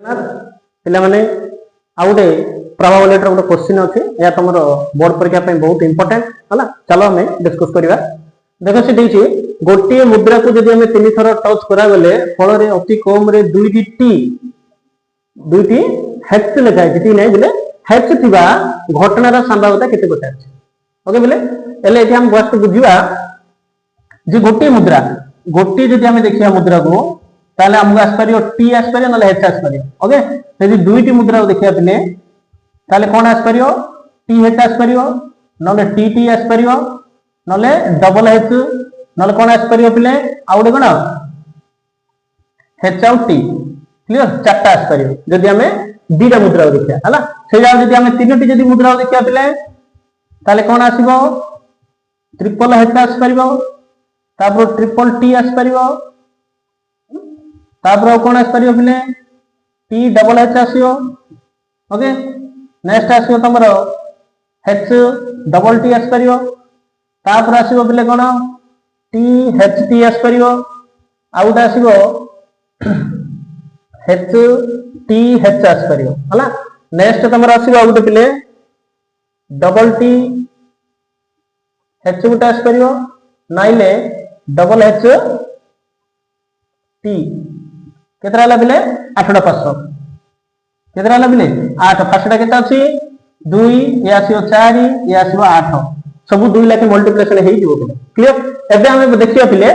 पिला माने आ गोटे प्रोबेबिलिटी गोटे क्वेश्चन अच्छे या तुम बोर्ड परीक्षा बहुत इंपोर्टेंट है। चलो हमें डिस्कस करवा। देखो से गोटे मुद्रा को जब तीन थर टच करागले फल अति कम दुईटी हेक्स लिखाई टी नहीं बोले हेक्स थी घटनार संभाव्यता केते पचार ओके बोले एले ये हम फर्स्ट बुझा जे गोटे मुद्रा गोटे जब आम देखा मुद्रा को ताले हमको आसपार टी आसपार ना हेच आसपार ओके यदि दुईटी मुद्रा देखा पे ताले कौन आसपार टी हेच आसपार ना टी टी आसपार ना डबल हेच ना कौन आसपार पे आउ गोटे कौन हेच आउ टी क्लियर चार्टा आसपार जदि आम दीटा मुद्रा देखा है से जब आम तीन टी मुद्रा देखा पे ताले कौन आसब ट्रिपल हेच आसपार तापर ट्रिपल टी आसपार तापर कौन आसपार पे टी डबल हेच आसो ओके नेक्स्ट आसो तुम हेच डबल टी आसपार तापर आसो पे कौन टी हेच टी आसपार आउ गोटे आसो हेच टी हेच आसपार है। नेक्स्ट तुम आसो आ गोटे पे डबल टी हेच गोटे आसपार नाइले डबल हेच टी केतरा हला बिले 8टा पास केतरा हला बिले 8 फास्टा केता अछि 2 ये आसीओ 4 ये आसीओ 8 सब 2 लाख मल्टीप्लिकेशन हेइ दिबो बिले क्लियर। एबे हम देखिया बिले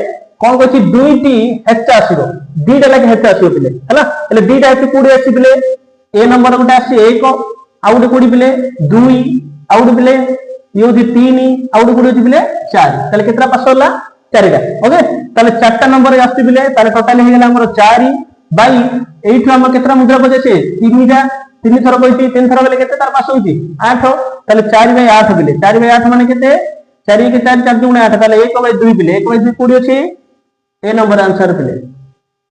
कोन कहछि 2 टी हेच आसीबो 2टा लाख हेच आसीबो बिले हला एले 2टा हेच कोडी आसी बिले ए नंबर गोटे आसी 1 आउ गोटे कोडी बिले 2 आउ गोटे बिले यो दि 3 आउ गोटे कोडी बिले 4 ताले केतरा पास होला 4टा ओके ताले 4टा नंबर आसी बिले ताले टोटल हे गेला हमर 4 बाई एठु हम केतरा मुद्रा बजेचे 3टा 3 थर कहछि 3 थर बेले केते तार पास होछि 8 ताले 4 बाई 8 बिले 4 बाई 8 माने केते 4 के 4 4 दुणे 8 ताले 1 बाई 2 बिले 1 बाई 2 कोडी अछि ए नंबर आंसर बिले।